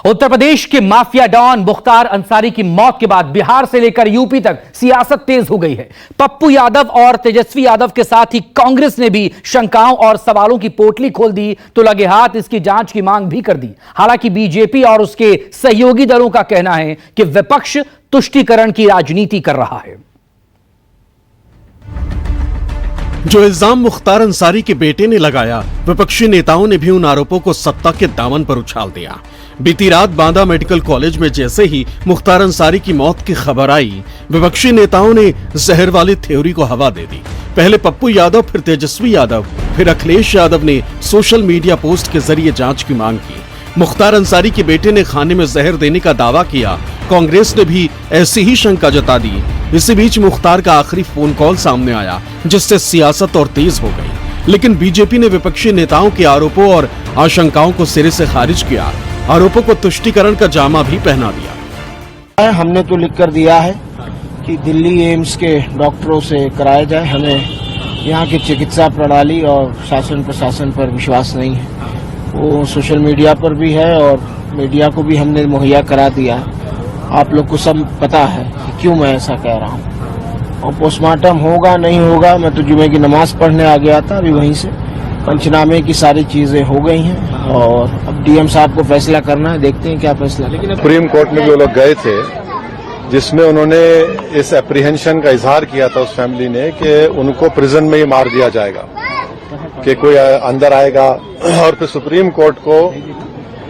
उत्तर प्रदेश के mafia don Mukhtar Ansari की मौत के बाद बिहार से लेकर यूपी तक सियासत तेज हो गई है। पप्पू यादव और तेजस्वी यादव के साथ ही कांग्रेस ने भी शंकाओं और सवालों की पोटली खोल दी तो लगे हाथ इसकी जांच की मांग भी कर दी। हालांकि बीजेपी और उसके सहयोगी दलों का कहना है कि विपक्ष तुष्टीकरण की राजनीति कर रहा है। जो इल्जाम मुख्तार अंसारी के बेटे ने लगाया, विपक्षी नेताओं ने भी उन आरोपों को सत्ता के दामन पर उछाल दिया। बीती रात बांदा मेडिकल कॉलेज में जैसे ही मुख्तार अंसारी की मौत की खबर आई, विपक्षी नेताओं ने जहर वाली थ्योरी को हवा दे दी। पहले पप्पू यादव, फिर तेजस्वी यादव, फिर अखिलेश यादव ने सोशल मीडिया पोस्ट के जरिए जांच की मांग की। मुख्तार अंसारी के बेटे ने खाने में जहर देने का दावा किया। कांग्रेस ने भी ऐसी ही शंका जता दी। इसी बीच मुख्तार का आखिरी फोन कॉल सामने आया, जिससे सियासत और तेज हो गई। लेकिन बीजेपी ने विपक्षी नेताओं के आरोपों और आशंकाओं को सिरे से खारिज किया। आरोपों को तुष्टीकरण का जामा भी पहना दिया। हमने तो लिख कर दिया है कि दिल्ली एम्स के डॉक्टरों से कराया जाए। हमें यहाँ की चिकित्सा प्रणाली और शासन प्रशासन पर विश्वास नहीं है। वो सोशल मीडिया पर भी है और मीडिया को भी हमने मुहैया करा दिया है। आप लोग को सब पता है कि क्यों मैं ऐसा कह रहा हूँ। और पोस्टमार्टम होगा नहीं होगा, मैं तो जुमे की नमाज पढ़ने आ गया था, अभी वहीं से पंचनामे की सारी चीजें हो गई हैं और अब डीएम साहब को फैसला करना है। देखते हैं क्या फैसला। लेकिन सुप्रीम कोर्ट में भी वो लोग गए थे, जिसमें उन्होंने इस एप्रीहेंशन का इजहार किया था उस फैमिली ने कि उनको प्रिजन में ही मार दिया जाएगा, कि कोई अंदर आएगा। और फिर सुप्रीम कोर्ट को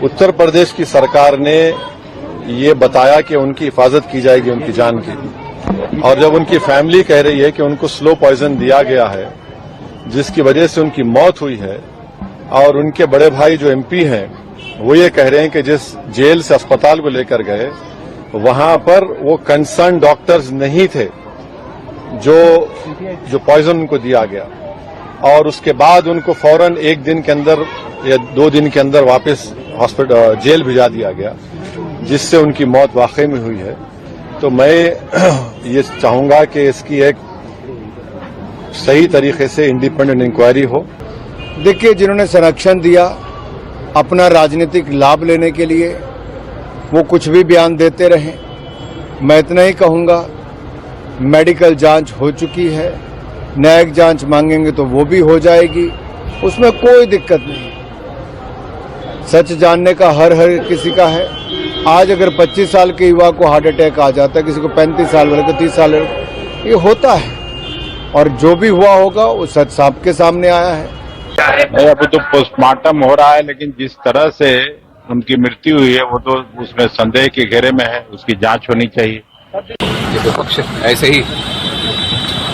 उत्तर प्रदेश की सरकार ने ये बताया कि उनकी हिफाजत की जाएगी, उनकी जान की। और जब उनकी फैमिली कह रही है कि उनको स्लो पॉइजन दिया गया है, जिसकी वजह से उनकी मौत हुई है, और उनके बड़े भाई जो एमपी हैं वो ये कह रहे हैं कि जिस जेल से अस्पताल को लेकर गए वहां पर वो कंसर्न डॉक्टर्स नहीं थे जो पॉइजन उनको दिया गया, और उसके बाद उनको फौरन एक दिन के अंदर या 2 दिन के अंदर वापस हॉस्पिटल जेल भिजा दिया गया, जिससे उनकी मौत वाकई में हुई है। तो मैं ये चाहूंगा कि इसकी एक सही तरीके से इंडिपेंडेंट इंक्वायरी हो। देखिए, जिन्होंने संरक्षण दिया अपना राजनीतिक लाभ लेने के लिए, वो कुछ भी बयान देते रहे। मैं इतना ही कहूंगा, मेडिकल जांच हो चुकी है, न्यायिक जांच मांगेंगे तो वो भी हो जाएगी, उसमें कोई दिक्कत नहीं। सच जानने का हर किसी का है। आज अगर 25 साल के युवा को हार्ट अटैक आ जाता है, किसी को 35 साल वाले को 30 साल, ये होता है। और जो भी हुआ होगा वो सच साहब के सामने आया है। अभी तो पोस्टमार्टम हो रहा है, लेकिन जिस तरह से उनकी मृत्यु हुई है वो तो उसमें संदेह के घेरे में है, उसकी जांच होनी चाहिए। विपक्ष ऐसे ही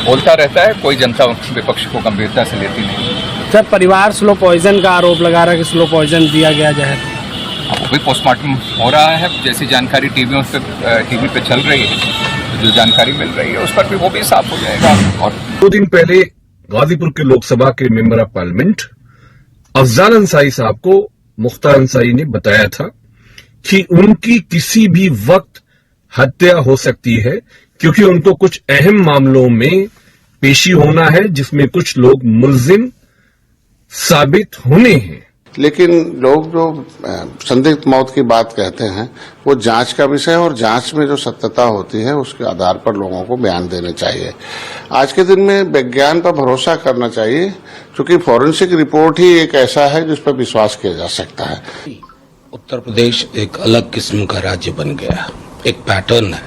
बोलता रहता है, कोई जनता विपक्ष को गंभीरता से लेती नहीं। सर, परिवार स्लो पॉइजन का आरोप लगा रहा है कि स्लो पॉइजन दिया गया जहर। वो भी पोस्टमार्टम हो रहा है। जैसी जानकारी टीवी पे चल रही है, जो जानकारी मिल रही है उस पर भी वो भी साफ हो जाएगा। और 2 दिन पहले गाजीपुर के लोकसभा के member of parliament Afzal Ansari साहब को मुख्तार अंसारी ने बताया था कि उनकी किसी भी वक्त हत्या हो सकती है, क्योंकि उनको कुछ अहम मामलों में पेशी होना है जिसमें कुछ लोग मुलजिम साबित होने हैं। लेकिन लोग जो संदिग्ध मौत की बात कहते हैं वो जांच का विषय है, और जांच में जो सत्यता होती है उसके आधार पर लोगों को बयान देने चाहिए। आज के दिन में विज्ञान पर भरोसा करना चाहिए, क्योंकि फॉरेंसिक रिपोर्ट ही एक ऐसा है जिस पर विश्वास किया जा सकता है। उत्तर प्रदेश एक अलग किस्म का राज्य बन गया, एक पैटर्न है।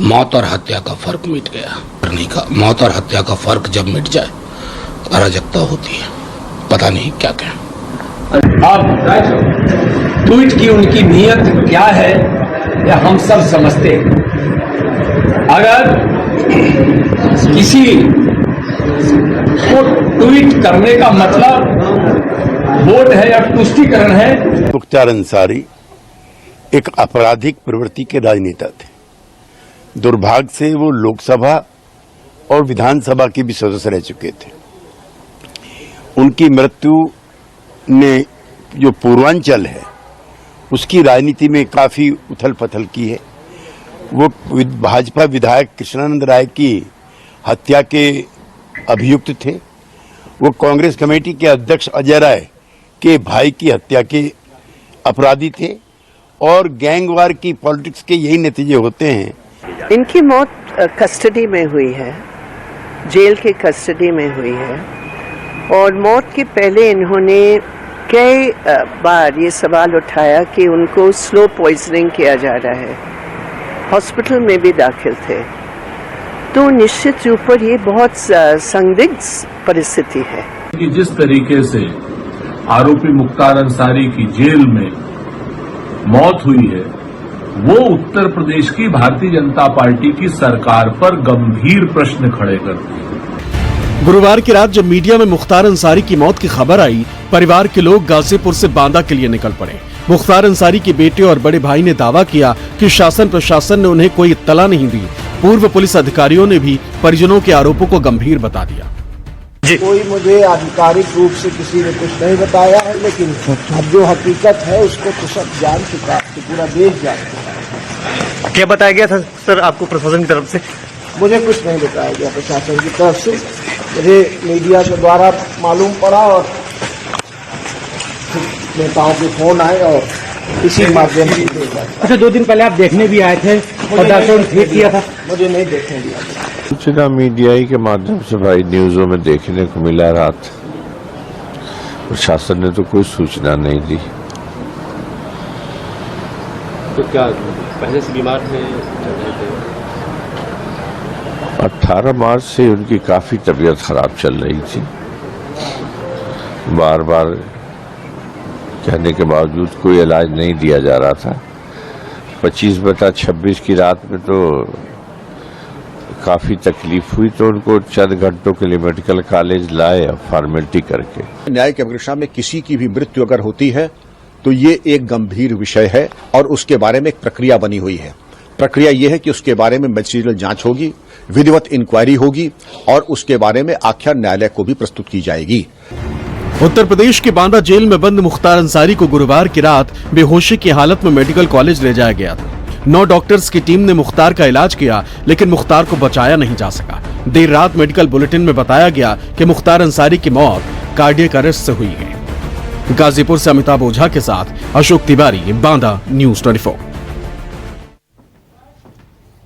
मौत और हत्या का फर्क मिट गया। नहीं का मौत और हत्या का फर्क जब मिट जाए अराजकता होती है। पता नहीं क्या कहें। अब ट्वीट की उनकी नीयत क्या है यह हम सब समझते हैं। अगर किसी को ट्वीट करने का मतलब वोट है या तुष्टीकरण है। मुख्तार अंसारी एक आपराधिक प्रवृत्ति के राजनेता थे। दुर्भाग्य से वो लोकसभा और विधानसभा के भी सदस्य रह चुके थे। उनकी मृत्यु ने जो पूर्वांचल है उसकी राजनीति में काफी उथल पथल की है। वो भाजपा विधायक कृष्णानंद राय की हत्या के अभियुक्त थे। वो कांग्रेस कमेटी के अध्यक्ष अजय राय के भाई की हत्या के अपराधी थे, और गैंगवार की पॉलिटिक्स के यही नतीजे होते हैं। इनकी मौत कस्टडी में हुई है, जेल के कस्टडी में हुई है, और मौत के पहले इन्होंने कई बार ये सवाल उठाया कि उनको स्लो पॉइजनिंग किया जा रहा है, हॉस्पिटल में भी दाखिल थे। तो निश्चित रूप पर ये बहुत संदिग्ध परिस्थिति है कि जिस तरीके से आरोपी मुख्तार अंसारी की जेल में मौत हुई है, वो उत्तर प्रदेश की भारतीय जनता पार्टी की सरकार पर गंभीर प्रश्न खड़े करती है। गुरुवार की रात जब मीडिया में मुख्तार अंसारी की मौत की खबर आई, परिवार के लोग गाजीपुर से बांदा के लिए निकल पड़े। मुख्तार अंसारी के बेटे और बड़े भाई ने दावा किया कि शासन प्रशासन ने उन्हें कोई इत्तला नहीं दी। पूर्व पुलिस अधिकारियों ने भी परिजनों के आरोपों को गंभीर बता दिया। कोई मुझे आधिकारिक रूप से किसी ने कुछ नहीं बताया है, लेकिन अब जो हकीकत है उसको तो सब जान चुका है, तो पूरा देश जान चुका है। क्या बताया गया था सर आपको प्रशासन की तरफ से? मुझे कुछ नहीं बताया गया प्रशासन की तरफ से, मुझे मीडिया के द्वारा मालूम पड़ा और नेताओं के फोन आए और इसी माध्यम से देखा। अच्छा, 2 दिन पहले आप देखने भी आए थे और डॉक्टर ने ठीक किया था? मुझे नहीं देखने दिया। सूचना मीडिया ही के माध्यम से भाई न्यूज़ों में देखने को मिला रात। प्रशासन ने तो कोई सूचना नहीं दी। तो क्या पहले से बीमार थे? 18 मार्च से उनकी काफी तबीयत खराब चल रही थी। बार बार कहने के बावजूद कोई इलाज नहीं दिया जा रहा था। 25/26 की रात में तो काफी तकलीफ हुई, तो उनको चंद घंटों के लिए मेडिकल कॉलेज लाए फॉर्मेलिटी करके। न्याय की अभिलाषा में किसी की भी मृत्यु अगर होती है तो ये एक गंभीर विषय है और उसके बारे में एक प्रक्रिया बनी हुई है। प्रक्रिया ये है कि उसके बारे में मैजिस्ट्रियल जांच होगी, विधिवत इंक्वायरी होगी और उसके बारे में आख्या न्यायालय को भी प्रस्तुत की जाएगी। उत्तर प्रदेश के बांदा जेल में बंद मुख्तार अंसारी को गुरुवार की रात बेहोशी की हालत में मेडिकल कॉलेज ले जाया गया था। 9 डॉक्टर्स की टीम ने मुख्तार का इलाज किया, लेकिन मुख्तार को बचाया नहीं जा सका। देर रात मेडिकल बुलेटिन में बताया गया कि मुख्तार अंसारी की मौत कार्डियक अरेस्ट से हुई है। गाजीपुर से अमिताभ ओझा के साथ अशोक तिवारी, बांदा न्यूज़ 24।